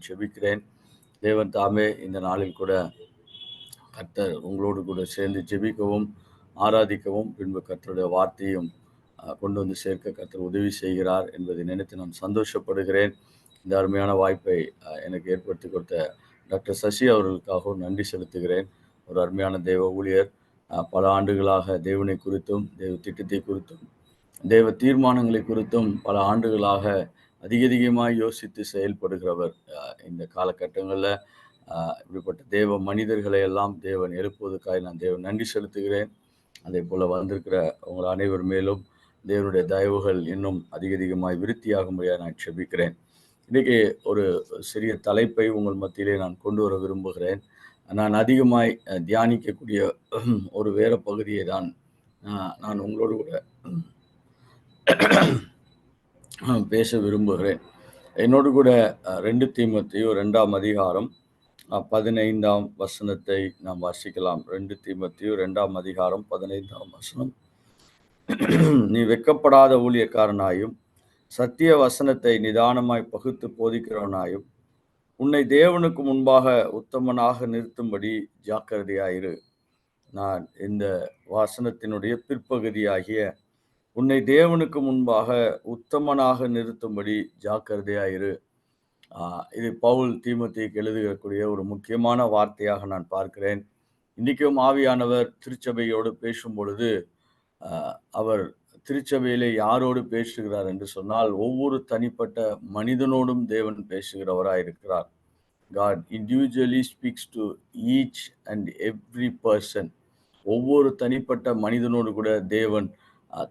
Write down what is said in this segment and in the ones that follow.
நான் ஜெபிக்கிறேன். தேவன் தாமே இந்த நாளில் கூட கர்த்தர் உங்களோடு கூட சேர்ந்து ஜெபிக்கவும் ஆராதிக்கவும் பின்பு கர்த்தருடைய வார்த்தையும் கொண்டு வந்து சேர்க்க கர்த்தர் உதவி செய்கிறார் என்பதை நினைத்து நான் சந்தோஷப்படுகிறேன். இந்த அருமையான வாய்ப்பை எனக்கு ஏற்படுத்தி கொடுத்த டாக்டர் சசி அவர்களுக்காகவும் நன்றி செலுத்துகிறேன். ஒரு அருமையான தேவ ஊழியர். பல ஆண்டுகளாக தேவனை குறித்தும் தேவ திட்டத்தை குறித்தும் தேவ தீர்மானங்களை குறித்தும் பல ஆண்டுகளாக அதிகமாக யோசித்து செயல்படுகிறவர். இந்த காலகட்டங்களில் இப்படிப்பட்ட தேவ மனிதர்களை எல்லாம் தேவன் எழுப்புவதற்காக நான் தேவன் நன்றி செலுத்துகிறேன். அதே போல் வந்திருக்கிற உங்கள் அனைவர் மேலும் தேவனுடைய தயவுகள் இன்னும் அதிகமாய் விருத்தியாகும்படியாக நான் ஜெபிக்கிறேன். இன்றைக்கி ஒரு சிறிய தலைப்பை உங்கள் மத்தியிலே நான் கொண்டு வர விரும்புகிறேன். நான் அதிகமாய் தியானிக்கக்கூடிய ஒரு வேற பகுதியை தான் நான் உங்களோடு கூட பேச விரும்புகிறேன். என்னோடு கூட 2 தீமோத்தேயு 2ஆம் அதிகாரம் 15ஆம் வசனத்தை நாம் வாசிக்கலாம். 2 தீமோத்தேயு 2ஆம் அதிகாரம் 15ஆம் வசனம். நீ வெட்கப்படாத ஊழியக்காரனாயும் சத்திய வசனத்தை நிதானமாய் பகுத்து போதிக்கிறவனாயும் உன்னை தேவனுக்கு முன்பாக உத்தமனாக நிறுத்தும்படி ஜாக்கிரதையாயிரு. நான் இந்த வசனத்தினுடைய பிற்பகுதியாகிய உன்னை தேவனுக்கு முன்பாக உத்தமனாக நிறுத்தும்படி ஜாக்கிரதையாயிரு. இது பவுல் தீமோத்தேயுக்கு எழுதக்கூடிய ஒரு முக்கியமான வார்த்தையாக நான் பார்க்கிறேன். இன்றைக்கும் ஆவியானவர் திருச்சபையோடு பேசும் பொழுது அவர் திருச்சபையிலே யாரோடு பேசுகிறார் என்று சொன்னால் ஒவ்வொரு தனிப்பட்ட மனிதனோடும் தேவன் பேசுகிறவராக இருக்கிறார். God individually speaks to each and every person. ஒவ்வொரு தனிப்பட்ட மனிதனோடு கூட தேவன்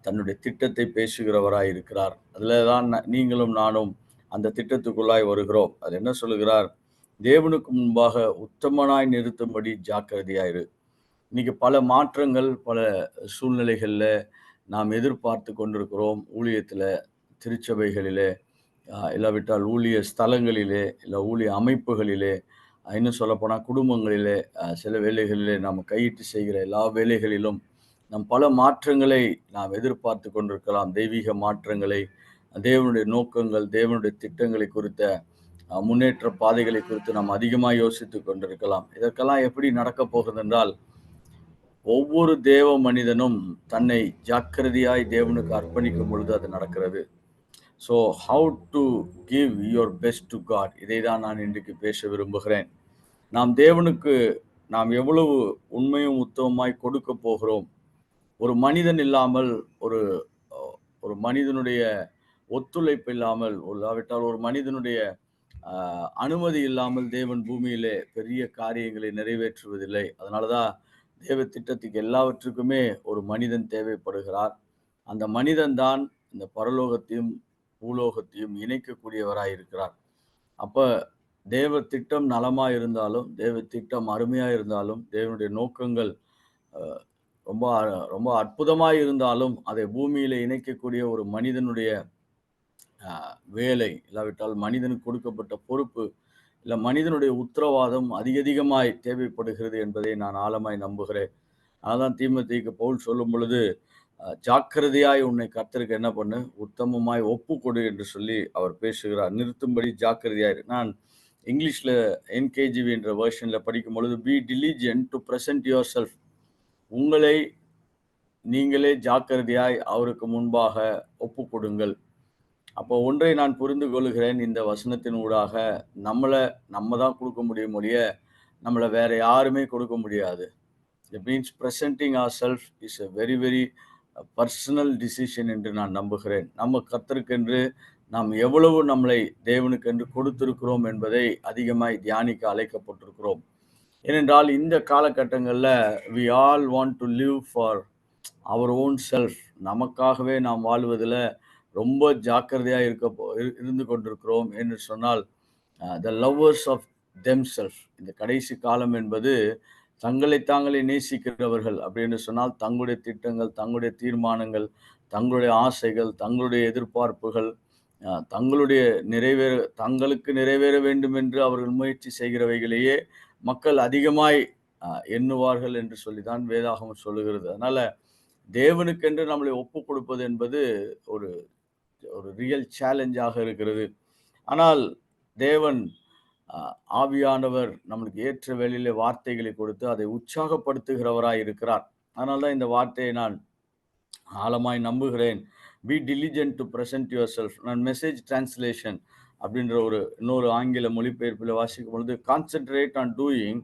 தன்னுடைய திட்டத்தை பேசுகிறவராய் இருக்கிறார். அதில் தான் நீங்களும் நானும் அந்த திட்டத்துக்குள்ளாய் வருகிறோம். அது என்ன சொல்லுகிறார்? தேவனுக்கு முன்பாக உத்தமனாய் நிறுத்தும்படி ஜாக்கிரதையாயிரு. இன்னைக்கு பல மாற்றங்கள் பல சூழ்நிலைகளில் நாம் எதிர்பார்த்து கொண்டிருக்கிறோம். ஊழியத்தில், திருச்சபைகளிலே, இல்லாவிட்டால் ஊழிய ஸ்தலங்களிலே, இல்லை ஊழிய அமைப்புகளிலே, இன்னும் சொல்லப்போனால் குடும்பங்களிலே, சில வேலைகளிலே நாம் கையிட்டு செய்கிற எல்லா வேலைகளிலும் நாம் பல மாற்றங்களை நாம் எதிர்பார்த்து கொண்டிருக்கலாம். தெய்வீக மாற்றங்களை, தேவனுடைய நோக்கங்கள், தேவனுடைய திட்டங்களை குறித்த முன்னேற்ற பாதைகளை குறித்து நாம் அதிகமாக யோசித்து கொண்டிருக்கலாம். இதற்கெல்லாம் எப்படி நடக்கப் போகிறது என்றால், ஒவ்வொரு தேவ மனிதனும் தன்னை ஜாக்கிரதையாய் தேவனுக்கு அர்ப்பணிக்கும் பொழுது அது நடக்கிறது. So how to give your best to God, இதை தான் நான் இன்றைக்கு பேச விரும்புகிறேன். நாம் தேவனுக்கு நாம் எவ்வளவு உண்மையும் உத்தமமாய் கொடுக்க போகிறோம். ஒரு மனிதன் இல்லாமல், ஒரு மனிதனுடைய ஒத்துழைப்பு இல்லாமல், இல்லாவிட்டால் ஒரு மனிதனுடைய அனுமதி இல்லாமல் தேவன் பூமியிலே பெரிய காரியங்களை நிறைவேற்றுவதில்லை. அதனால தான் தேவ திட்டத்துக்கு எல்லாவற்றுக்குமே ஒரு மனிதன் தேவைப்படுகிறார். அந்த மனிதன் தான் இந்த பரலோகத்தையும் பூலோகத்தையும் இணைக்கக்கூடியவராய் இருக்கிறார். அப்போ தேவ திட்டம் நலமாக இருந்தாலும், தேவ திட்டம் அருமையாக இருந்தாலும், தேவனுடைய நோக்கங்கள் ரொம்ப ரொம்ப அற்புதமாக இருந்தாலும், அதை பூமியில் இணைக்கக்கூடிய ஒரு மனிதனுடைய வேலை, இல்லாவிட்டால் மனிதனுக்கு கொடுக்கப்பட்ட பொறுப்பு, இல்லை மனிதனுடைய உத்தரவாதம் அதிகமாய் தேவைப்படுகிறது என்பதை நான் ஆழமாய் நம்புகிறேன். அதனால் தீமோத்தேயுக்கு பவுல் சொல்லும் பொழுது, ஜாக்கிரதையாய் உன்னை கர்த்தருக்கு என்ன பண்ணு, உத்தமமாய் ஒப்பு கொடு என்று சொல்லி அவர் பேசுகிறார். நிறுத்தும்படி ஜாக்கிரதையாயிரு. நான் இங்கிலீஷில் என்கேஜிவி என்ற வெர்ஷனில் படிக்கும் பொழுது, be diligent to present yourself, உங்களை நீங்களே ஜாக்கிரதையாய் அவருக்கு முன்பாக ஒப்பு கொடுங்கள். அப்போ ஒன்றை நான் புரிந்து கொள்கிறேன், இந்த வசனத்தின் ஊடாக நம்ம தான் கொடுக்க முடியும் ஒழிய நம்மளை வேற யாருமே கொடுக்க முடியாது. It means presenting ourself is a very very personal decision என்று நான் நம்புகிறேன். நம்ம கர்த்தருக்கென்று நாம் எவ்வளவு நம்மளை தேவனுக்கென்று கொடுத்திருக்கிறோம் என்பதை அதிகமாய் தியானிக்க அழைக்கப்பட்டிருக்கிறோம். ஏனென்றால் இந்த காலகட்டங்களில் we all want to live for our own self. நமக்காகவே நாம் வாழ்வதில் ரொம்ப ஜாக்கிரதையாக இருந்து கொண்டிருக்கிறோம் என்று சொன்னால், the lovers of themselves, இந்த கடைசி காலம் என்பது தங்களை தாங்களே நேசிக்கிறவர்கள் அப்படின்னு சொன்னால், தங்களுடைய திட்டங்கள், தங்களுடைய தீர்மானங்கள், தங்களுடைய ஆசைகள், தங்களுடைய எதிர்பார்ப்புகள், தங்களுக்கு நிறைவேற வேண்டும் என்று அவர்கள் முயற்சி செய்கிறவைகளையே மக்கள் அதிகமாய் எண்ணுவார்கள் என்று சொல்லிதான் வேதாகமம் சொல்லுகிறது. அதனால தேவனுக்கென்று நம்மளை ஒப்பு கொடுப்பது என்பது ஒரு ரியல் சேலஞ்சாக இருக்கிறது. ஆனால் தேவன் ஆவியானவர் நம்மளுக்கு ஏற்ற வேளையிலே வார்த்தைகளை கொடுத்து அதை உற்சாகப்படுத்துகிறவராய் இருக்கிறார். அதனால தான் இந்த வார்த்தையை நான் ஆழமாய் நம்புகிறேன். Be diligent to present yourself. நான் மெசேஜ் டிரான்ஸ்லேஷன் அப்படின்ற இன்னொரு ஆங்கில மொழிபெயர்ப்பில் வாசிக்கும் பொழுது, concentrate on doing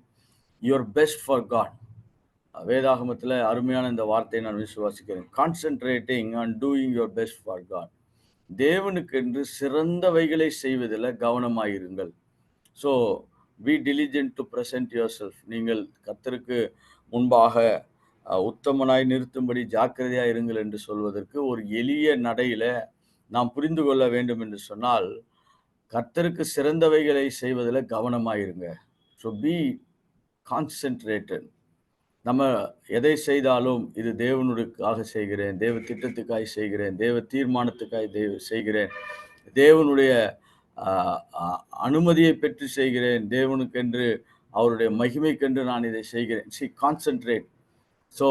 your best for God. வேதாகமத்தில் அருமையான இந்த வார்த்தையை நான் விசுவாசிக்கிறேன். Concentrating on doing your best for God. தேவனுக்கென்று சிறந்தவைகளை செய்வதில் கவனமாயிருங்கள். So be diligent to present yourself. நீங்கள் கர்த்தருக்கு முன்பாக உத்தமனாய் நிறுத்தும்படி ஜாக்கிரதையாக இருங்கள் என்று சொல்வதற்கு ஒரு எளிய நடையில நாம் புரிந்து கொள்ள வேண்டும் என்று சொன்னால், கர்த்தருக்கு சிறந்தவைகளை செய்வதில் கவனமாயிருங்க. So B concentrated. நம்ம எதை செய்தாலும் இது தேவனுக்காக செய்கிறேன், தேவ திட்டத்துக்காய் செய்கிறேன், தேவ தீர்மானத்துக்காய் செய்கிறேன், தேவனுடைய அனுமதியை பெற்று செய்கிறேன், தேவனுக்கென்று அவருடைய மகிமைக்கென்று நான் இதை செய்கிறேன். கான்சென்ட்ரேட். ஸோ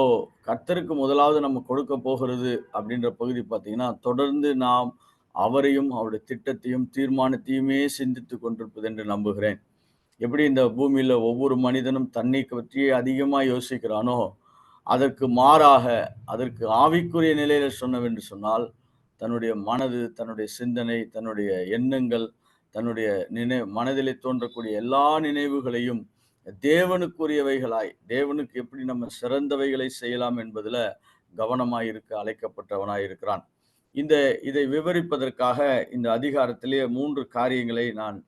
கர்த்தருக்கு முதலாவது நம்ம கொடுக்க போகிறது அப்படின்ற பகுதி பார்த்தீங்கன்னா, தொடர்ந்து நாம் அவரையும் அவருடைய திட்டத்தையும் தீர்மானத்தையுமே சிந்தித்து கொண்டிருப்பது என்று நம்புகிறேன். எப்படி இந்த பூமியில் ஒவ்வொரு மனிதனும் தன்னை பற்றியே அதிகமாக யோசிக்கிறானோ, அதற்கு மாறாக அதற்கு ஆவிக்குரிய நிலையில சொன்னவென்று சொன்னால், தன்னுடைய மனது, தன்னுடைய சிந்தனை, தன்னுடைய எண்ணங்கள், தன்னுடைய மனதிலே தோன்றக்கூடிய எல்லா நினைவுகளையும் தேவனுக்குரியவைகளாய், தேவனுக்கு எப்படி நம்ம சிறந்தவைகளை செய்யலாம் என்பதில் கவனமாயிருக்க அழைக்கப்பட்டவனாய் இருக்கிறான். இதை விவரிப்பதற்காக இந்த அதிகாரத்திலே 3 காரியங்களை நான்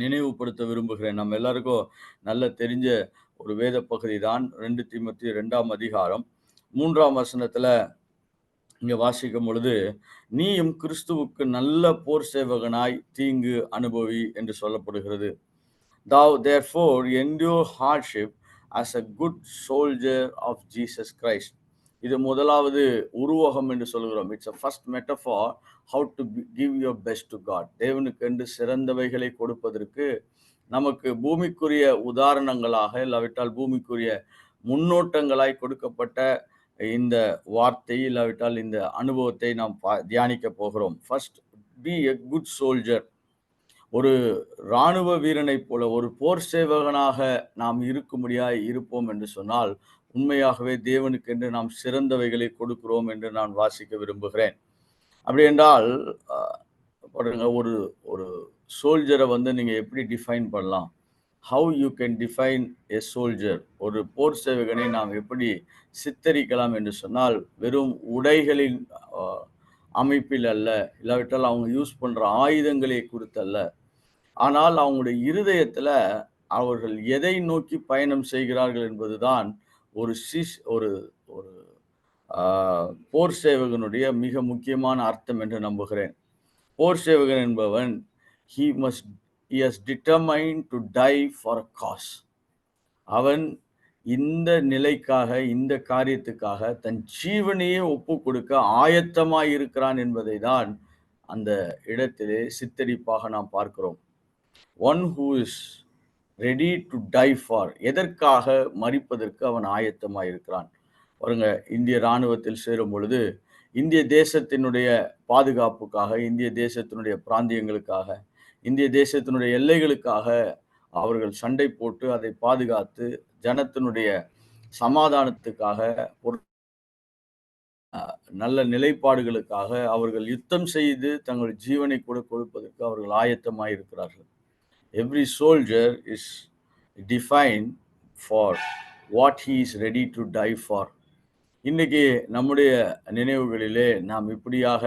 நினைவுபடுத்த விரும்புகிறேன். நம்ம எல்லாருக்கும் நல்ல தெரிஞ்ச ஒரு வேத பகுதி தான் 2 தீமோத்தேயு 2ஆம் அதிகாரம் 3ஆம் வசனத்துல இங்க வாசிக்கும் பொழுது, நீயும் கிறிஸ்துவுக்கு நல்ல போர் சேவகனாய் தீங்கு அனுபவி என்று சொல்லப்படுகிறது. Thou therefore endure hardship as a good soldier of Jesus Christ. இது முதலாவது உருவகம் என்று சொல்கிறோம். It's a first metaphor how to give your best to God. தேவனுக்கு என்று சிறந்தவைகளை கொடுப்பதற்கு நமக்கு பூமிக்குரிய உதாரணங்களாக இல்லாவிட்டால் பூமிக்குரிய முன்னோட்டங்களாய் கொடுக்கப்பட்ட இந்த வார்த்தை இல்லாவிட்டால் இந்த அனுபவத்தை நாம் தியானிக்க போகிறோம். First, B a good soldier. ஒரு இராணுவ வீரனை போல ஒரு போர் சேவகனாக நாம் இருக்கும்படியாய் இருப்போம் என்று சொன்னால், உண்மையாகவே தேவனுக்கென்று நாம் சிறந்தவைகளை கொடுக்கிறோம் என்று நான் வாசிக்க விரும்புகிறேன். அப்படி என்றால் ஒரு ஒரு சோல்ஜரை நீங்க எப்படி டிஃபைன் பண்ணலாம்? How you can define a soldier? ஒரு போர் சேவகனை நாம் எப்படி சித்தரிக்கலாம் என்று சொன்னால், வெறும் உடைகளின் அமைப்பில் அல்ல, இல்லாவிட்டால் அவங்க யூஸ் பண்ற ஆயுதங்களை குறித்தல்ல, ஆனால் அவங்களுடைய இருதயத்துல அவர்கள் எதை நோக்கி பயணம் செய்கிறார்கள் என்பதுதான் ஒரு ஒரு போர் சேவகனுடைய மிக முக்கியமான அர்த்தம் என்று நம்புகிறேன். போர் சேவகன் என்பவன் he has determined to die for a cause. அவன் இந்த நிலைக்காக, இந்த காரியத்துக்காக தன் ஜீவனையே ஒப்பு கொடுக்க ஆயத்தமாய் இருக்கிறான் என்பதை தான் அந்த இடத்திலே சித்தரிப்பாக நாம் பார்க்கிறோம். One who is ready to die for, எதற்காக மரிப்பதற்கு அவன் ஆயத்தமாய் இருக்கிறான். பாருங்க, இந்திய இராணுவத்தில் சேரும் பொழுது இந்திய தேசத்தினுடைய பாதுகாப்புக்காக, இந்திய தேசத்தினுடைய பிராந்தியங்களுக்காக, இந்திய தேசத்தினுடைய எல்லைகளுக்காக அவர்கள் சண்டை போட்டு அதை பாதுகாத்து ஜனத்தினுடைய சமாதானத்துக்காக, நல்ல நிலைப்பாடுகளுக்காக அவர்கள் யுத்தம் செய்து தங்கள் ஜீவனை கூட கொடுப்பதற்கு அவர்கள் ஆயத்தமாய் இருக்கிறார்கள். Every soldier is defined for what he is ready to die for. இன்னைக்கு நம்முடைய நினைவுகளிலே நாம் இப்படியாக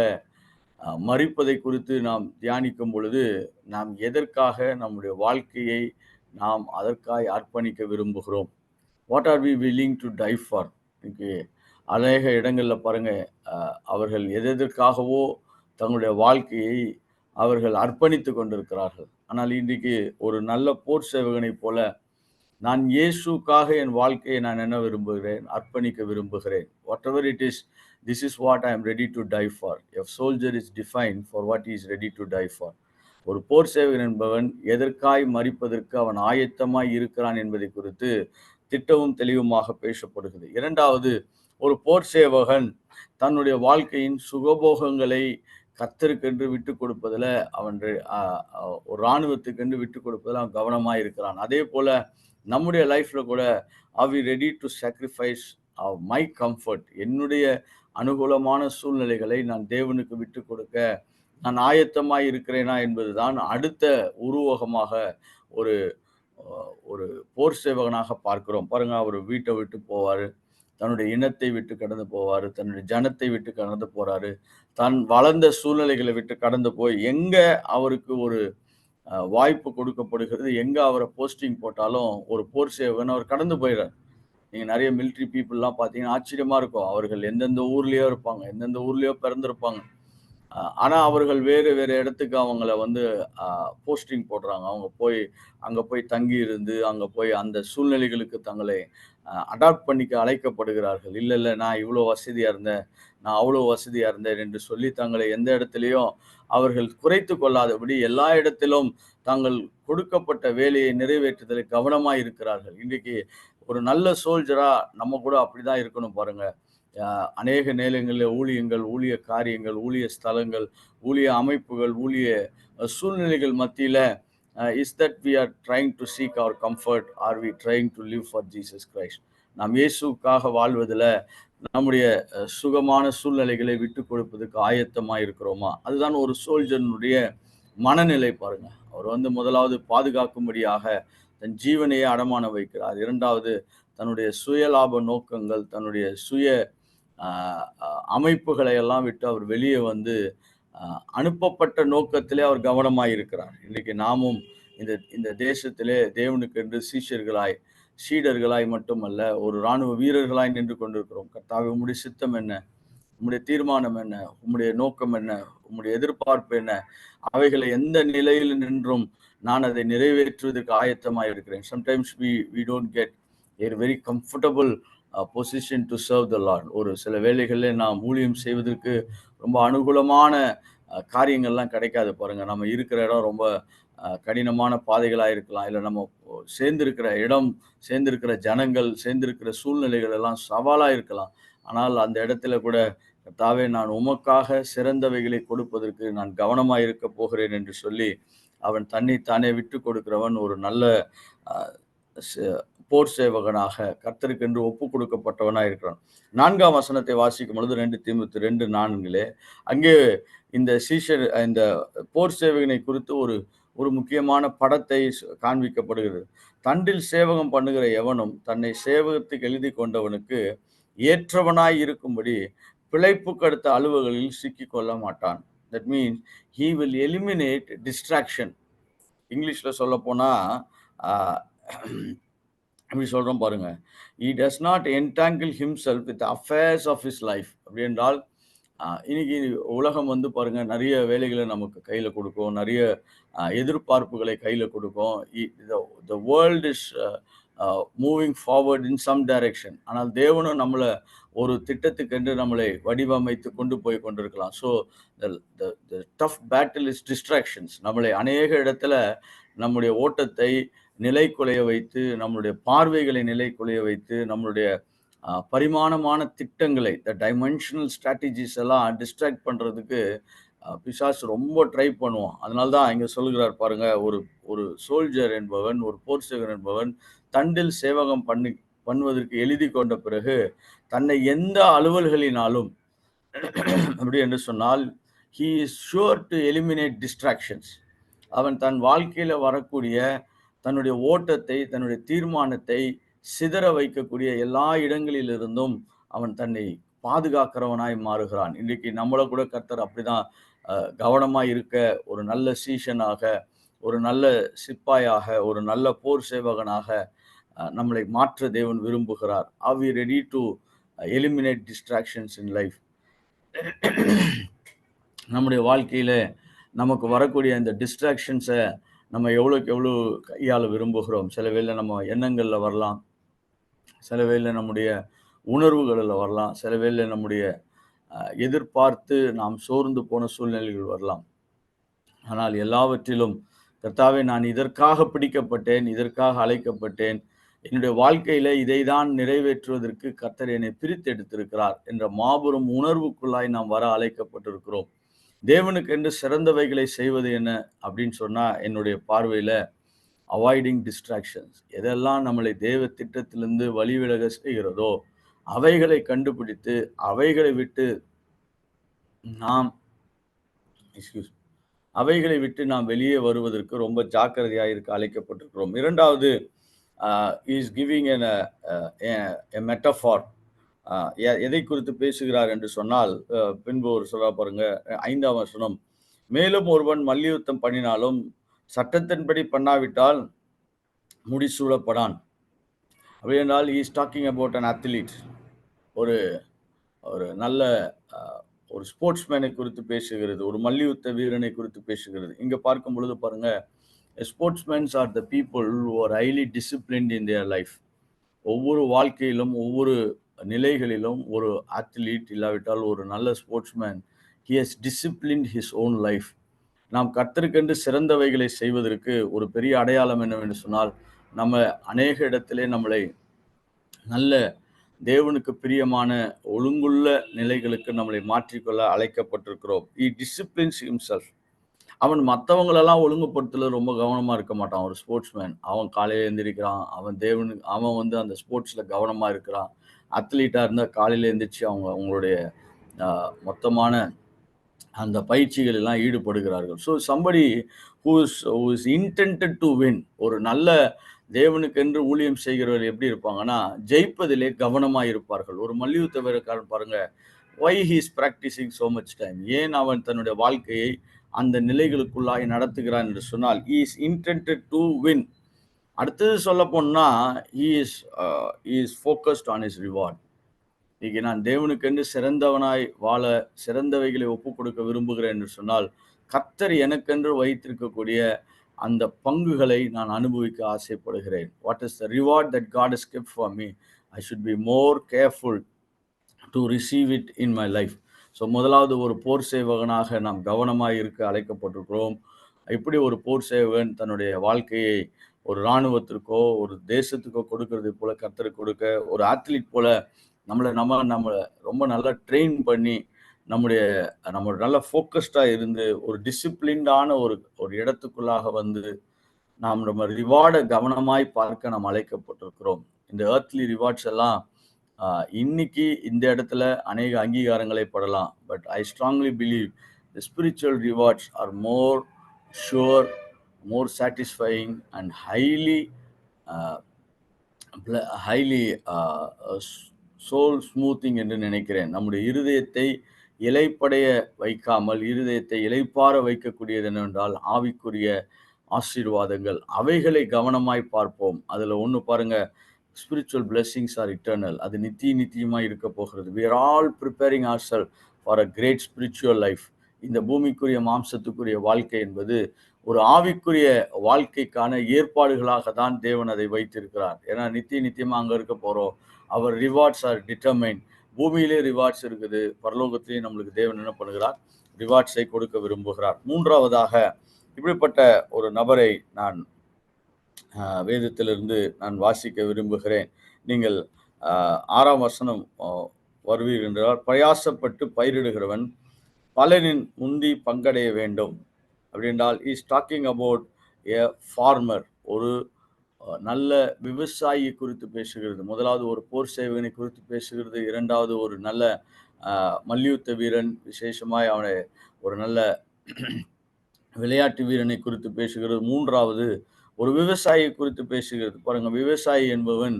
மரிப்பதை குறித்து நாம் தியானிக்கும் பொழுது, நாம் எதற்காக நம்முடைய வாழ்க்கையை நாம் அதற்காக அர்ப்பணிக்க விரும்புகிறோம்? What are we willing to die for? இன்னைக்கு அநேக இடங்கள்ல பாருங்க, அவர்கள் எதற்காகவோ தங்களுடைய வாழ்க்கையை அவர்கள் அர்ப்பணித்து கொண்டிருக்கிறார்கள். ஆனால் இன்றைக்கு ஒரு நல்ல போர் சேவகனை போல நான் இயேசுக்காக என் வாழ்க்கையை நான் என்ன விரும்புகிறேன்? அர்ப்பணிக்க விரும்புகிறேன். What ever it is, this is what I am ready to die for. A soldier is defined for what is ready to die for. ஒரு போர் சேவகன் என்பவன் எதற்காய் மரிப்பதற்கு அவன் ஆயத்தமாய் இருக்கிறான் என்பதை குறித்து திட்டமும் தெளிவுமாக பேசப்படுகிறது. இரண்டாவது, ஒரு போர் சேவகன் தன்னுடைய வாழ்க்கையின் சுகபோகங்களை கர்த்தருக்கென்று விட்டு கொடுப்பதில் அவன் ஒரு இராணுவத்துக்கென்று விட்டு கொடுப்பதில் அவன் கவனமாக இருக்கிறான். அதே போல நம்முடைய லைஃப்ல கூட are we ready to sacrifice my comfort, என்னுடைய அனுகூலமான சூழ்நிலைகளை நான் தேவனுக்கு விட்டு கொடுக்க நான் ஆயத்தமாய் இருக்கிறேனா என்பதுதான் அடுத்த உருவகமாக ஒரு ஒரு போர் சேவகனாக பார்க்கிறோம். பாருங்க, அவர் வீட்டை விட்டு போவாரு, தன்னுடைய இனத்தை விட்டு கடந்து போவாரு, தன்னுடைய ஜனத்தை விட்டு கடந்து போறாரு, தான் வளர்ந்த சூழ்நிலைகளை விட்டு கடந்து போய் எங்க அவருக்கு ஒரு வாய்ப்பு கொடுக்கப்படுகிறது, எங்க அவரை போஸ்டிங் போட்டாலும் ஒரு போர் சேவகன் அவர் கடந்து போயிடுறார். நீங்க நிறைய மிலிட்ரி பீப்புள்லாம் பார்த்தீங்கன்னா ஆச்சரியமா இருக்கும். அவர்கள் எந்தெந்த ஊர்லயோ இருப்பாங்க, எந்தெந்த ஊர்லயோ பிறந்திருப்பாங்க. ஆனா அவர்கள் வேறு வேறு இடத்துக்கு அவங்கள வந்து போஸ்டிங் போடுறாங்க. அவங்க போய் அங்க போய் தங்கி இருந்து அங்க போய் அந்த சூழ்நிலைகளுக்கு தங்களை அடாப்ட் பண்ணிக்க அழைக்கப்படுகிறார்கள். இல்ல நான் இவ்வளோ வசதியா இருந்தேன், நான் அவ்வளோ வசதியா இருந்தேன் என்று சொல்லி தங்களை எந்த இடத்துலையும் அவர்கள் குறைத்து கொள்ளாதபடி எல்லா இடத்திலும் தாங்கள் கொடுக்கப்பட்ட வேலையை நிறைவேற்றுதலில் கவனமாய் இருக்கிறார்கள். இன்றைக்கு ஒரு நல்ல சோல்ஜரா நம்ம கூட அப்படிதான் இருக்கணும் பாருங்க. அநேக நேரங்களில் ஊழியங்கள், ஊழிய காரியங்கள், ஊழிய ஸ்தலங்கள், ஊழிய அமைப்புகள், ஊழிய சூழ்நிலைகள் மத்தியில is that we are trying to seek our comfort, are we trying to live for Jesus Christ? நாம் இயேசுக்காக வாழ்வதில் நம்முடைய சுகமான சூழ்நிலைகளை விட்டு கொடுப்பதற்கு ஆயத்தமாக இருக்கிறோமா? அதுதான் ஒரு சோல்ஜனுடைய மனநிலை. பாருங்க, அவர் வந்து முதலாவது பாதுகாக்கும்படியாக தன் ஜீவனையே அடமான வைக்கிறார். இரண்டாவது தன்னுடைய சுயலாப நோக்கங்கள், தன்னுடைய சுய அமைப்புகளை எல்லாம் விட்டு அவர் வெளியே வந்து அனுப்பப்பட்ட நோக்கத்திலே அவர் கவனமாய் இருக்கிறார். இன்றைக்கு நாமும் இந்த தேசத்திலே தேவனுக்கு என்று சீடர்களாய் மட்டுமல்ல, ஒரு இராணுவ வீரர்களாய் நின்று கொண்டிருக்கிறோம். கர்த்தாவே, உம்முடைய சித்தம் என்ன, உம்முடைய தீர்மானம் என்ன, உம்முடைய நோக்கம் என்ன, உம்முடைய எதிர்பார்ப்பு என்ன, அவைகளை எந்த நிலையில் நின்றும் நான் அதை நிறைவேற்றுவதற்கு ஆயத்தமாக இருக்கிறேன். Sometimes we don't get a very comfortable position to serve the Lord. ஒரு சில வேளைகளில் நாம் ஊழியம் செய்வதற்கு ரொம்ப அனுகூலமான காரியங்கள்லாம் கிடைக்காது பாருங்க. நம்ம இருக்கிற இடம் ரொம்ப கடினமான பாதைகளாக இருக்கலாம், இல்லை நம்ம சேர்ந்திருக்கிற இடம், சேர்ந்திருக்கிற ஜனங்கள், சேர்ந்திருக்கிற சூழ்நிலைகள் எல்லாம் சவாலாக இருக்கலாம். ஆனால் அந்த இடத்துல கூட கர்த்தாவே, நான் உமக்காக சிறந்தவைகளை கொடுப்பதற்கு நான் கவனமாக இருக்க போகிறேன் என்று சொல்லி அவன் தன்னைத்தானே விட்டு கொடுக்கிறவன் ஒரு நல்ல போர் சேவகனாக கர்த்தருக்கென்று ஒப்பு கொடுக்கப்பட்டவனாக இருக்கிறான். 4ஆம் வசனத்தை வாசிக்கும் பொழுது 2 தீமோத்தேயு 2:4 அங்கே இந்த போர் சேவகனை குறித்து ஒரு முக்கியமான படத்தை காண்பிக்கப்படுகிறது. தண்டில் சேவகம் பண்ணுகிற எவனும் தன்னை சேவகத்துக்கு எழுதி கொண்டவனுக்கு ஏற்றவனாய் இருக்கும்படி பிழைப்புக்கு அடுத்த அலுவல்களில் சிக்கிக் கொள்ள மாட்டான். That means he will eliminate distraction. இங்கிலீஷ்ல சொல்ல போனா அப்படி சொல்றோம் பாருங்க, he does not entangle himself with the affairs of his life. அப்படி என்றால் இன்னைக்கு உலகம் வந்து பாருங்க, நிறைய வேலைகளை நமக்கு கையில கொடுக்கும், நிறைய எதிர்பார்ப்புகளை கையில கொடுக்கும். the world is moving forward in some direction. ஆனால் தேவனும் நம்மளை ஒரு திட்டத்துக்கென்று நம்மளை வடிவமைத்து கொண்டு போய் கொண்டிருக்கலாம். So the tough battle is distractions. நம்மளை அநேக இடத்துல நம்முடைய ஓட்டத்தை நிலை குலைய வைத்து, நம்மளுடைய பார்வைகளை நிலை குலைய வைத்து, நம்மளுடைய பரிமாணமான திட்டங்களை, த டைமென்ஷனல் ஸ்ட்ராட்டஜிஸ் எல்லாம் டிஸ்ட்ராக்ட் பண்ணுறதுக்கு பிசாசு ரொம்ப ட்ரை பண்ணுவோம். அதனால்தான் இங்கே சொல்லுகிறார் பாருங்க, ஒரு சோல்ஜர் என்பவன், ஒரு போர் சேவகன் என்பவன் தண்டில் சேவகம் பண்ணுவதற்கு எழுதி கொண்ட பிறகு தன்னை எந்த அலுவல்களினாலும் அப்படி என்று சொன்னால் he is sure to eliminate distractions. அவன் தன் வாழ்க்கையில வரக்கூடிய தன்னுடைய ஓட்டத்தை, தன்னுடைய தீர்மானத்தை சிதற வைக்கக்கூடிய எல்லா இடங்களிலிருந்தும் அவன் தன்னை பாதுகாக்கிறவனாய் மாறுகிறான். இன்றைக்கு நம்மளை கூட கர்த்தர் அப்படிதான் கவனமாய் இருக்க, ஒரு நல்ல சீஷனாக, ஒரு நல்ல சிப்பாயாக, ஒரு நல்ல போர் சேவகனாக நம்மளை மாற்ற தேவன் விரும்புகிறார். Are we ready to eliminate distractions in life? நம்முடைய வாழ்க்கையில நமக்கு வரக்கூடிய இந்த டிஸ்ட்ராக்ஷன்ஸை நம்ம எவ்வளோக்கு எவ்வளோ கையாள விரும்புகிறோம். சில வேளை நம்ம எண்ணங்களில் வரலாம், சில வேளை நம்முடைய உணர்வுகளில் வரலாம், சில வேளை நம்முடைய எதிர்பார்த்து நாம் சோர்ந்து போன சூழ்நிலைகள் வரலாம். ஆனால் எல்லாவற்றிலும் கர்த்தாவே, நான் இதற்காக பிடிக்கப்பட்டேன், இதற்காக அழைக்கப்பட்டேன், என்னுடைய வாழ்க்கையில இதை தான் நிறைவேற்றுவதற்கு கர்த்தர் என்னை பிரித்தெடுத்திருக்கிறார் என்ற மாபெரும் உணர்வுக்குள்ளாய் நாம் வர அழைக்கப்பட்டிருக்கிறோம். தேவனுக்கென்று சிறந்தவைகளை செய்வது என்ன அப்படின்னு சொன்னா, என்னுடைய பார்வையில அவாய்டிங் டிஸ்ட்ராக்ஷன்ஸ். எதெல்லாம் நம்மளை தேவ திட்டத்திலிருந்து வழிவிலக செய்கிறதோ அவைகளை கண்டுபிடித்து அவைகளை விட்டு நாம் அவைகளை விட்டு நாம் வெளியே வருவதற்கு ரொம்ப ஜாக்கிரதையாக இருக்க அழைக்கப்பட்டிருக்கிறோம். இரண்டாவது, இஸ் கிவிங் மெட்டஃபார். எதை குறித்து பேசுகிறார் என்று சொன்னால், பின்பு ஒரு சொல்ல பாருங்க, 5ஆம் வசனம், மேலும் ஒருவன் மல்யுத்தம் பண்ணினாலும் சட்டத்தின்படி பண்ணாவிட்டால் முடிசூழப்படான். அப்படி என்றால் is talking about an athlete. ஒரு ஒரு நல்ல ஒரு ஸ்போர்ட்ஸ்மேனை குறித்து பேசுகிறது, ஒரு மல்யுத்த வீரனை குறித்து பேசுகிறது. இங்க பார்க்கும் பொழுது பாருங்க, sportsmen are the people who are highly disciplined in their life. ஒவ்வொரு வாழ்க்கையிலும் ஒவ்வொரு நிலைகளிலும் ஒரு அத்லீட் இல்லாவிட்டால் ஒரு நல்ல sportsman, he has disciplined his own life. நாம் கர்த்தருக்கென்று சிறந்தவைகளை செய்வதற்கு ஒரு பெரிய அடையாளம் என்னவென்று சொன்னால், நம்ம அநேக இடத்திலே நம்மளை நல்ல தேவனுக்கு பிரியமான ஒழுங்குள்ள நிலைகளுக்கு நம்மளை மாற்றிக்கொள்ள அழைக்கப்பட்டிருக்கிறோம். He disciplines himself. அவன் மற்றவங்களெல்லாம் ஒழுங்குபடுத்தல ரொம்ப கவனமா இருக்க மாட்டான். ஒரு ஸ்போர்ட்ஸ்மேன் அவன் காலையில எழுந்திரிக்கிறான், அவன் அந்த ஸ்போர்ட்ஸ்ல கவனமா இருக்கிறான். அத்லீட்டா இருந்தா காலையில எழுந்திரிச்சு அவங்களுடைய மொத்தமான அந்த பயிற்சிகள் எல்லாம் ஈடுபடுகிறார்கள். So somebody who is intended to win, ஒரு நல்ல தேவனுக்கென்று ஊழியம் செய்கிறவர்கள் எப்படி இருப்பாங்கன்னா, ஜெயிப்பதிலே கவனமாக இருப்பார்கள். ஒரு மல்யுத்த வீரக்காரன் பாருங்க, why he is practicing so much time, ஏன் அவன் தன்னுடைய வாழ்க்கையை அந்த நிலைகளுக்குள்ளாய் நடத்துகிறான் என்று சொன்னால், he is intended to win. அடுத்தது சொல்ல போனா, he is focused on his reward. இன்னைக்கு நான் தேவனுக்கென்று சிறந்தவனாய் வாழ, சிறந்தவைகளை ஒப்பு கொடுக்க விரும்புகிறேன் என்று சொன்னால், கர்த்தர் எனக்கென்று வைத்திருக்கக்கூடிய அந்த பங்குகளை நான் அனுபவிக்க ஆசைப்படுகிறேன். What is the reward that God has kept for me? I should be more careful to receive it in my life. So முதலாவது, ஒரு போர் சேவகனாக நாம் கவனமாக இருக்க அழைக்கப்பட்டிருக்கிறோம். இப்படி ஒரு போர் சேவகன் தன்னுடைய வாழ்க்கையை ஒரு இராணுவத்திற்கோ ஒரு தேசத்துக்கோ கொடுக்கறது போல கர்த்தருக்கு கொடுக்க, ஒரு அத்லீட் போல நம்ம ரொம்ப நல்லா ட்ரெயின் பண்ணி நம்ம நல்ல ஃபோக்கஸ்டாக இருந்து ஒரு டிசிப்ளின்டான ஒரு இடத்துக்குள்ளாக வந்து நம்ம ரிவார்டை கவனமாய் பார்க்க நாம் அழைக்கப்பட்டிருக்கிறோம். இந்த ஏர்த்லி ரிவார்ட்ஸ் எல்லாம் இன்னைக்கு இந்த இடத்துல அநேக அங்கீகாரங்களை படலாம். But I strongly believe the spiritual rewards are more sure, more satisfying and highly soul smoothing என்று நினைக்கிறேன். நம்முடைய இருதயத்தை இலைப்படைய வைக்காமல் இருதயத்தை இலைப்பார வைக்கக்கூடியது என்னவென்றால் ஆவிக்குரிய ஆசீர்வாதங்கள். அவைகளை கவனமாய் பார்ப்போம். அதில் ஒன்று பாருங்க, ஸ்பிரிச்சுவல் பிளெஸிங்ஸ் ஆர் இட்டர்னல். அது நித்தியமாய் இருக்க போகிறது. we are all preparing ourselves for a great spiritual life. இந்த பூமிக்குரிய மாம்சத்துக்குரிய வாழ்க்கை என்பது ஒரு ஆவிக்குரிய வாழ்க்கைக்கான ஏற்பாடுகளாக தான் தேவன் அதை வைத்திருக்கிறார். ஏன்னா நித்தியமா அங்கே இருக்க போகிறோம். அவர் ரிவார்ட்ஸ் ஆர் டிட்டர்மைன். பூமியிலே ரிவார்ட்ஸ் இருக்குது, பரலோகத்திலேயே நம்மளுக்கு தேவன் என்ன பண்ணுகிறார்? ரிவார்ட்ஸை கொடுக்க விரும்புகிறார். மூன்றாவதாக, இப்படிப்பட்ட ஒரு நபரை நான் வேதத்திலிருந்து நான் வாசிக்க விரும்புகிறேன். நீங்கள் 6ஆம் வசனம் வருவீர் என்றால், பிரயாசப்பட்டு பயிரிடுகிறவன் பலனின் முந்தி பங்கடைய வேண்டும். அப்படின்றால் is talking about a farmer. ஒரு நல்ல விவசாயி குறித்து பேசுகிறது. முதலாவது ஒரு போர் சேவகனை குறித்து பேசுகிறது. இரண்டாவது ஒரு நல்ல மல்யுத்த வீரன், விசேஷமாய் அவனை ஒரு நல்ல விளையாட்டு வீரனை குறித்து பேசுகிறது. மூன்றாவது ஒரு விவசாயி குறித்து பேசுகிறது. பாருங்க, விவசாயி என்பவன்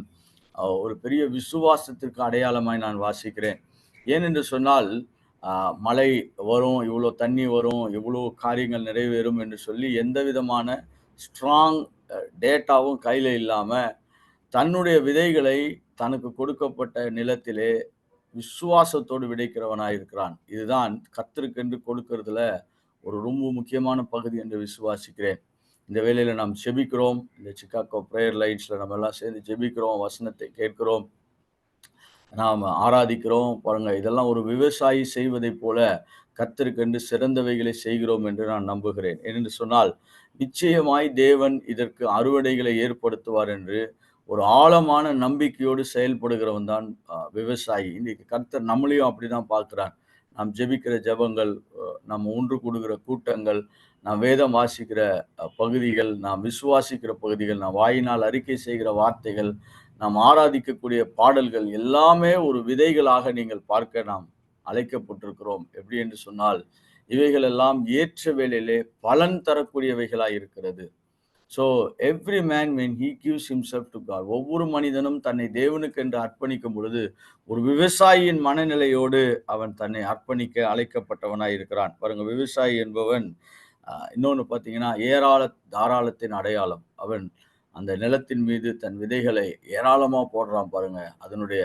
ஒரு பெரிய விசுவாசத்திற்கு அடையாளமாய் நான் வாசிக்கிறேன். ஏனென்று சொன்னால், மழை வரும், இவ்வளோ தண்ணி வரும், இவ்வளோ காரியங்கள் நிறைவேறும் என்று சொல்லி எந்த விதமான ஸ்ட்ராங் டேட்டாவும் கையில் இல்லாமல் தன்னுடைய விதைகளை தனக்கு கொடுக்கப்பட்ட நிலத்திலே விசுவாசத்தோடு விதைக்கிறவனாயிருக்கிறான். இதுதான் கர்த்தருக்கென்று கொடுக்கறதுல ஒரு ரொம்ப முக்கியமான பகுதி என்று விசுவாசிக்கிறேன். இந்த வேளையில் நாம் ஜெபிக்கிறோம். இந்த சிகாகோ ப்ரேயர் லைன்ஸில் நம்ம எல்லாம் சேர்ந்து ஜெபிக்கிறோம், வசனத்தை கேட்கிறோம், நாம் ஆராதிக்கிறோம். பாருங்க, இதெல்லாம் ஒரு விவசாயி செய்வதை போல கர்த்தருக்கென்று சிறந்தவைகளை செய்கிறோம் என்று நான் நம்புகிறேன். என்று சொன்னால் நிச்சயமாய் தேவன் இதற்கு அறுவடைகளை ஏற்படுத்துவார் என்று ஒரு ஆழமான நம்பிக்கையோடு செயல்படுகிறவன் தான் விவசாயி. இன்றைக்கு கர்த்தர் நம்மளையும் அப்படிதான் பார்க்கிறான். நாம் ஜெபிக்கிற ஜெபங்கள், நம்ம ஒன்று கூடுகிற கூட்டங்கள், நாம் வேதம் வாசிக்கிற பகுதிகள், நாம் விசுவாசிக்கிற பகுதிகள், நாம் வாயினால் அறிக்கை செய்கிற வார்த்தைகள், நாம் ஆராதிக்கக்கூடிய பாடல்கள் எல்லாமே ஒரு விதைகளாக நீங்கள் பார்க்க நாம் அழைக்கப்பட்டிருக்கிறோம். எப்படி என்று சொன்னால், இவைகள் எல்லாம் ஏற்ற வேளையிலே பலன் தரக்கூடியவைகளாய் இருக்கிறது. So every man when he gives himself to God, ஒவ்வொரு மனிதனும் தன்னை தேவனுக்கு என்று அர்ப்பணிக்கும் பொழுது ஒரு விவசாயியின் மனநிலையோடு அவன் தன்னை அர்ப்பணிக்க அழைக்கப்பட்டவனாய் இருக்கிறான். பாருங்க, விவசாயி என்பவன் இன்னொன்று பார்த்தீங்கன்னா தாராளத்தின் அடையாளம். அவன் அந்த நிலத்தின் மீது தன் விதைகளை ஏராளமாக போடுறான் பாருங்க. அதனுடைய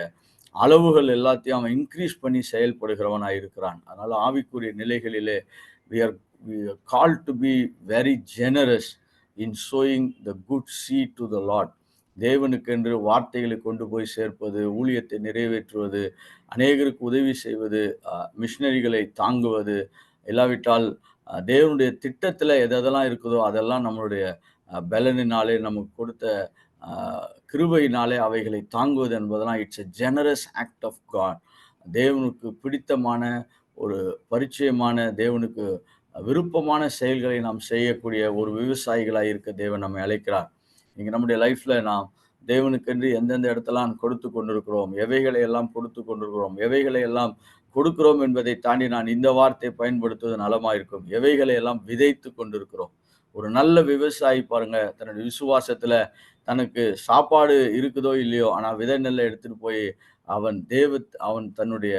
அளவுகள் எல்லாத்தையும் அவன் இன்க்ரீஸ் பண்ணி செயல்படுகிறவனாய் இருக்கிறான். அதனால ஆவிக்குரிய நிலைகளிலே we are called to be very generous in sowing the good seed to the Lord. தேவனுக்கென்று வார்த்தைகளை கொண்டு போய் சேர்ப்பது, ஊழியத்தை நிறைவேற்றுவது, அநேகருக்கு உதவி செய்வது, மிஷினரிகளை தாங்குவது, இல்லாவிட்டால் தேவனுடைய திட்டத்தில் எதெல்லாம் இருக்குதோ அதெல்லாம் நம்மளுடைய பலனினாலே நமக்கு கொடுத்த கிருபையினாலே அவைகளை தாங்குவது என்பதெல்லாம் it's a generous act of God. தேவனுக்கு பிடித்தமான ஒரு பரிச்சயமான, தேவனுக்கு விருப்பமான செயல்களை நாம் செய்யக்கூடிய ஒரு விவசாயிகளாக இருக்க தேவன் நம்மை அழைக்கிறார். இங்கே நம்முடைய லைஃப்ல நாம் தேவனுக்கென்று எந்தெந்த இடத்தெல்லாம் கொடுத்து கொண்டிருக்கிறோம், எவைகளை எல்லாம் கொடுத்து கொண்டிருக்கிறோம், எவைகளை எல்லாம் கொடுக்கிறோம் என்பதை தாண்டி நான் இந்த வார்த்தை பயன்படுத்துவது நலமாயிருக்கும். எவைகளை எல்லாம் விதைத்து கொண்டிருக்கிறோம். ஒரு நல்ல விவசாயி பாருங்க, தன்னுடைய விசுவாசத்துல தனக்கு சாப்பாடு இருக்குதோ இல்லையோ, ஆனா விதை நெல்லை எடுத்துட்டு போய் அவன் தன்னுடைய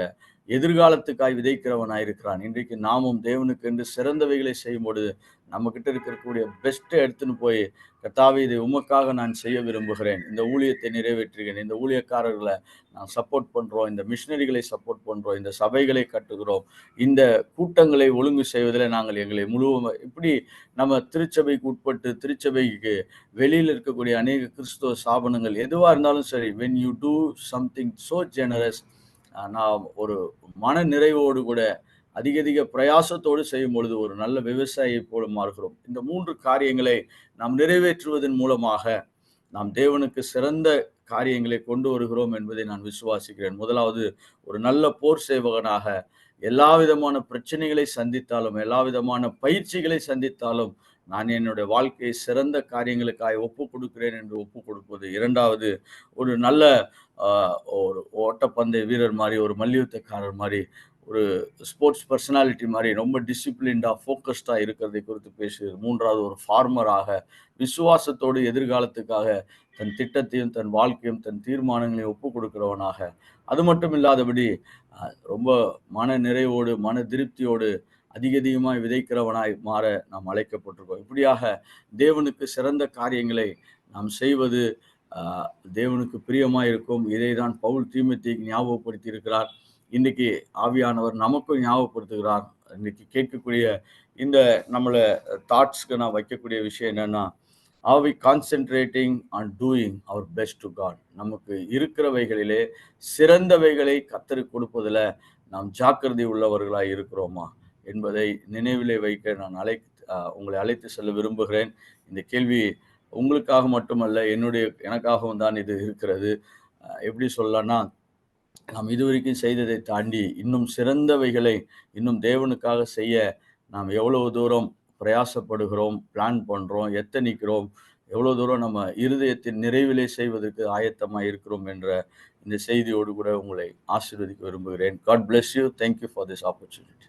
எதிர்காலத்துக்காய் விதைக்கிறவனாயிருக்கிறான். இன்றைக்கு நாமும் தேவனுக்கு என்று சிறந்தவைகளை செய்யும் பொழுது நம்ம கிட்ட இருக்கக்கூடிய பெஸ்ட்டை எடுத்துன்னு போய், கர்த்தாவே இதை உமக்காக நான் செய்ய விரும்புகிறேன், இந்த ஊழியத்தை நிறைவேற்றுகிறேன், இந்த ஊழியக்காரர்களை நான் சப்போர்ட் பண்றோம், இந்த மிஷினரிகளை சப்போர்ட் பண்றோம், இந்த சபைகளை கட்டுகிறோம், இந்த கூட்டங்களை ஒழுங்கு செய்வதில் நாங்கள் எங்களை இப்படி நம்ம திருச்சபைக்கு உட்பட்டு, திருச்சபைக்கு வெளியில் இருக்கக்கூடிய அநேக கிறிஸ்துவ ஸ்தாபனங்கள் எதுவாக இருந்தாலும் சரி, when you do something so generous, நாம் ஒரு மன நிறைவோடு கூட அதிக பிரயாசத்தோடு செய்யும் பொழுது ஒரு நல்ல விவசாயியை போல மாறுகிறோம். இந்த 3 காரியங்களை நாம் நிறைவேற்றுவதன் மூலமாக நாம் தேவனுக்கு சிறந்த காரியங்களை கொண்டு வருகிறோம் என்பதை நான் விசுவாசிக்கிறேன். முதலாவது, ஒரு நல்ல போர் சேவகனாக எல்லா விதமான பிரச்சனைகளை சந்தித்தாலும், எல்லா விதமான பயிற்சிகளை சந்தித்தாலும் நான் என்னுடைய வாழ்க்கையை சிறந்த காரியங்களுக்காக ஒப்பு கொடுக்கிறேன் என்று ஒப்பு கொடுப்பது. இரண்டாவது, ஒரு நல்ல ஒரு ஓட்டப்பந்தய வீரர் மாதிரி, ஒரு மல்யுத்தக்காரர் மாதிரி, ஒரு ஸ்போர்ட்ஸ் பர்சனாலிட்டி மாதிரி ரொம்ப டிசிப்ளின்டா ஃபோக்கஸ்டா இருக்கிறதை குறித்து பேசுகிறது. மூன்றாவது, ஒரு ஃபார்மராக விசுவாசத்தோடு எதிர்காலத்துக்காக தன் திட்டத்தையும் தன் வாழ்க்கையும் தன் தீர்மானங்களையும் ஒப்பு கொடுக்கிறவனாக, அது மட்டும் இல்லாதபடி ரொம்ப மன நிறைவோடு மன திருப்தியோடு அதிகமாய் விதைக்கிறவனாய் மாற நாம் அழைக்கப்பட்டிருக்கோம். இப்படியாக தேவனுக்கு சிறந்த காரியங்களை நாம் செய்வது தேவனுக்கு பிரியமாய் இருக்கும். இதை தான் பவுல் தீமோத்தேயுக்கு ஞாபகப்படுத்தி இருக்கிறார். இன்னைக்கு ஆவியானவர் நமக்கும் ஞாபகப்படுத்துகிறார். இன்னைக்கு கேட்கக்கூடிய இந்த நம்மளை தாட்ஸ்க்கு நான் வைக்கக்கூடிய விஷயம் என்னன்னா, are we concentrating on doing our best to God? நமக்கு இருக்கிறவைகளிலே சிறந்தவைகளை கர்த்தருக்கு கொடுப்பதில் நாம் ஜாக்கிரதை உள்ளவர்களாய் இருக்கிறோமா என்பதை நினைவிலே வைக்க நான் உங்களை அழைத்து செல்ல விரும்புகிறேன். இந்த கேள்வி உங்களுக்காக மட்டுமல்ல, எனக்காகவும் தான் இது இருக்கிறது. எப்படி சொல்லலாம்னா, நாம் இதுவரைக்கும் செய்ததை தாண்டி இன்னும் சிறந்தவைகளை இன்னும் தேவனுக்காக செய்ய நாம் எவ்வளவு தூரம் பிரயாசப்படுகிறோம், பிளான் பண்ணுறோம், எத்தனிக்கிறோம், எவ்வளோ தூரம் நம்ம இருதயத்தின் நிறைவிலே செய்வதற்கு ஆயத்தமாக இருக்கிறோம் என்ற இந்த செய்தியோடு கூட உங்களை ஆசீர்வதிக்க விரும்புகிறேன். God bless you. Thank you for this opportunity.